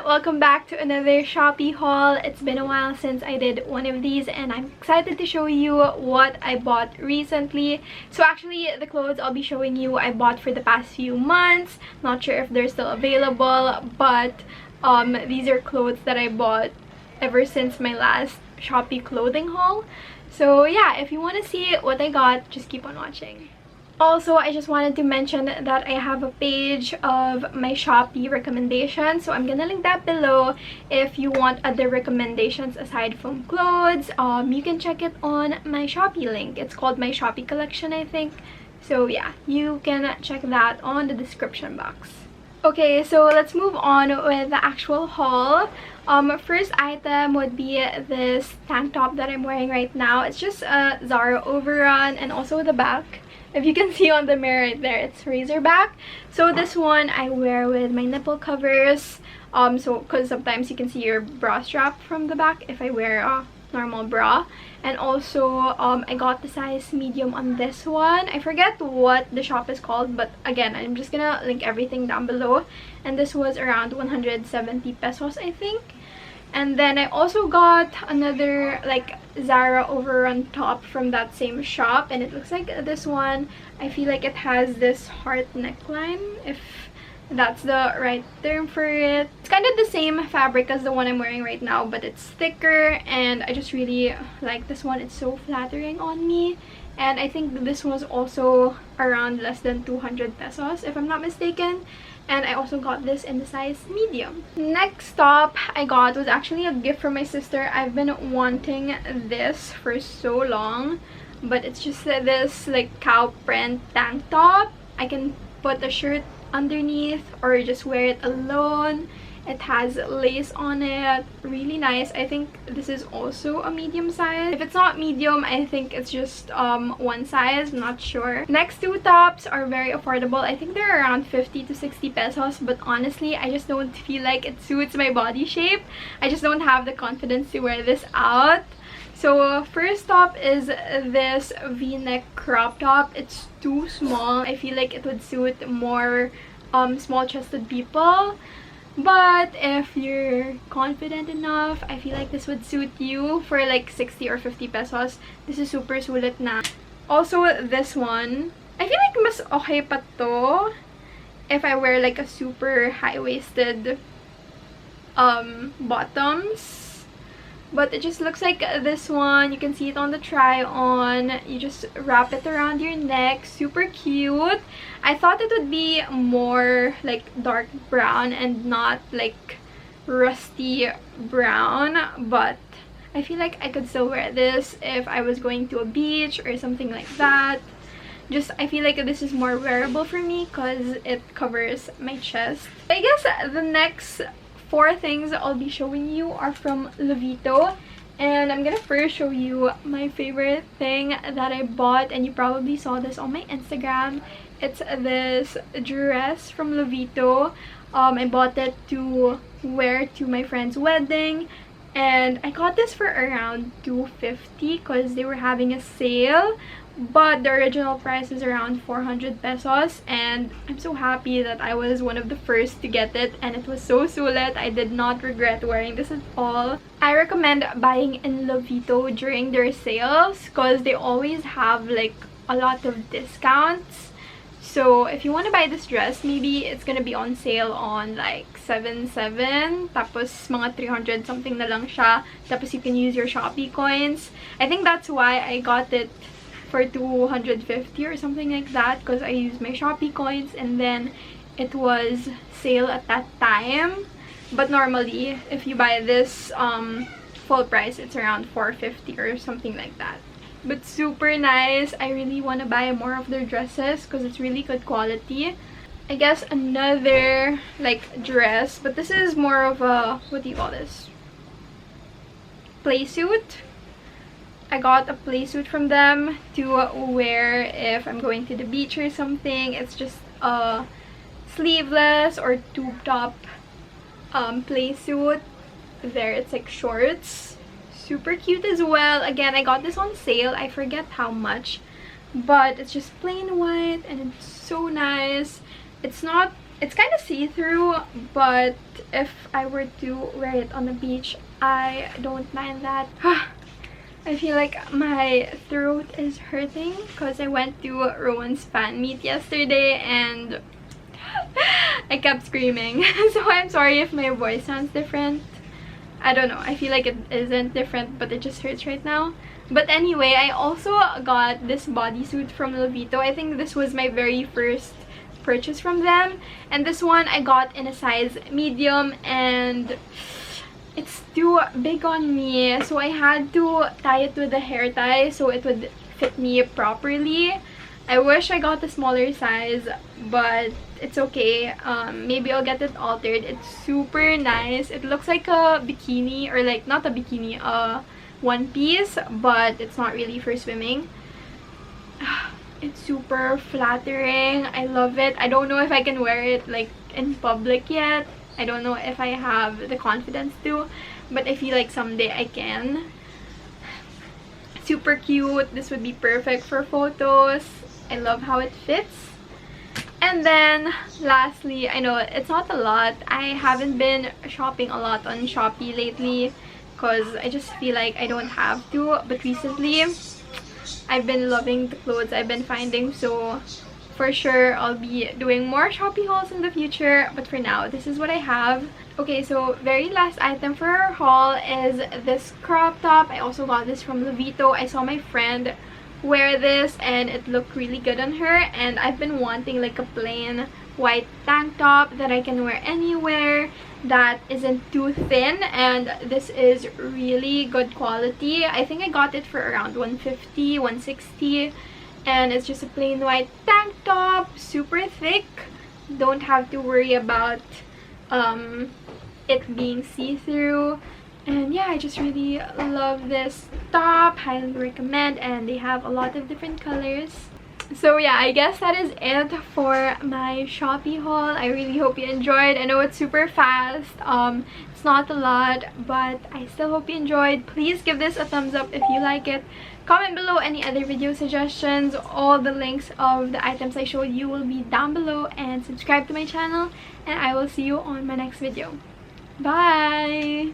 welcome back to another Shopee haul. It's been a while since I did one of these and I'm excited to show you what I bought recently. So actually the clothes I'll be showing you I bought for the past few months. Not sure if they're still available, but these are clothes that I bought ever since my last Shopee clothing haul. So yeah, if you want to see what I got, just keep on watching. Also, I just wanted to mention that I have a page of my Shopee recommendations, so I'm gonna link that below. If you want other recommendations aside from clothes, you can check it on my Shopee link. It's called my Shopee collection, I think. So yeah, you can check that on the description box. Okay, so let's move on with the actual haul. First item would be this tank top that I'm wearing right now. It's just a Zara overrun, and also the back. If you can see on the mirror right there, it's razorback. So this one I wear with my nipple covers. Because sometimes you can see your bra strap from the back if I wear a normal bra. And also, I got the size medium on this one. I forget what the shop is called, but again, I'm just gonna link everything down below. And this was around 170 pesos, I think. And then I also got another like Zara overrun top from that same shop, and it looks like this one. I feel like it has this heart neckline, if that's the right term for it. It's kind of the same fabric as the one I'm wearing right now, but it's thicker, and I just really like this one. It's so flattering on me. And I think this was also around less than 200 pesos if I'm not mistaken. And I also got this in the size medium. Next top I got was actually a gift from my sister. I've been wanting this for so long, but it's just this like cow print tank top. I can put a shirt underneath or just wear it alone. It has lace on it, really nice. I think this is also a medium size. If it's not medium, I think it's just one size, I'm not sure. Next two tops are very affordable. I think they're around 50 to 60 pesos, but honestly, I just don't feel like it suits my body shape. I just don't have the confidence to wear this out. So first top is this v-neck crop top. It's too small. I feel like it would suit more small-chested people. But if you're confident enough, I feel like this would suit you for like 60 or 50 pesos. This is super sulit na. Also, this one, I feel like mas okay pa to if I wear like a super high-waisted bottoms. But it just looks like this one. You can see it on the try-on. You just wrap it around your neck. Super cute. I thought it would be more like dark brown and not like rusty brown. But I feel like I could still wear this if I was going to a beach or something like that. Just, I feel like this is more wearable for me because it covers my chest. I guess the next 4 things I'll be showing you are from Lovito, and I'm gonna first show you my favorite thing that I bought, and you probably saw this on my Instagram. It's this dress from Lovito. I bought it to wear to my friend's wedding, and I got this for around 250 because they were having a sale. But the original price is around 400 pesos, and I'm so happy that I was one of the first to get it, and it was so sulit. I did not regret wearing this at all. I recommend buying in Lovito during their sales because they always have like a lot of discounts. So if you want to buy this dress, maybe it's gonna be on sale on like 7.7, tapos mga 300 something na lang siya, tapos you can use your Shopee coins. I think that's why I got it for 250 or something like that, because I used my Shopee coins and then it was sale at that time. But normally if you buy this full price, it's around 450 or something like that. But super nice. I really want to buy more of their dresses because it's really good quality. I guess another like dress, but this is more of a, what do you call this, play suit. I got a play suit from them to wear if I'm going to the beach or something. It's just a sleeveless or tube top play suit. There, it's like shorts. Super cute as well. Again, I got this on sale. I forget how much, but it's just plain white and it's so nice. It's not It's kind of see-through, but if I were to wear it on the beach, I don't mind that. I feel like my throat is hurting because I went to Rowan's fan meet yesterday and I kept screaming. So I'm sorry if my voice sounds different. I don't know. I feel like it isn't different, but it just hurts right now. But anyway, I also got this bodysuit from Lovito. I think this was my very first purchase from them. And this one I got in a size medium and it's too big on me. So I had to tie it with a hair tie so it would fit me properly. I wish I got the smaller size, but it's okay. Maybe I'll get it altered. It's super nice. It looks like a bikini, or like not a bikini, one piece, but it's not really for swimming. It's super flattering. I love it. I don't know if I can wear it like in public yet. I don't know if I have the confidence to, but I feel like someday I can. Super cute. This would be perfect for photos. I love how it fits. And then lastly, I know it's not a lot. I haven't been shopping a lot on Shopee lately because I just feel like I don't have to, but recently I've been loving the clothes I've been finding, so for sure I'll be doing more Shopee hauls in the future. But for now, this is what I have. Okay, so very last item for our haul is this crop top. I also got this from Lovito. I saw my friend wear this and it looked really good on her, and I've been wanting like a plain white tank top that I can wear anywhere that isn't too thin, and this is really good quality. I think I got it for around 150, 160, and it's just a plain white tank top, super thick. Don't have to worry about it being see-through. And yeah, I just really love this top. Highly recommend, and they have a lot of different colors. So yeah, I guess that is it for my Shopee haul. I really hope you enjoyed. I know it's super fast. It's not a lot, but I still hope you enjoyed. Please give this a thumbs up if you like it. Comment below any other video suggestions. All the links of the items I showed you will be down below, and subscribe to my channel, and I will see you on my next video. Bye!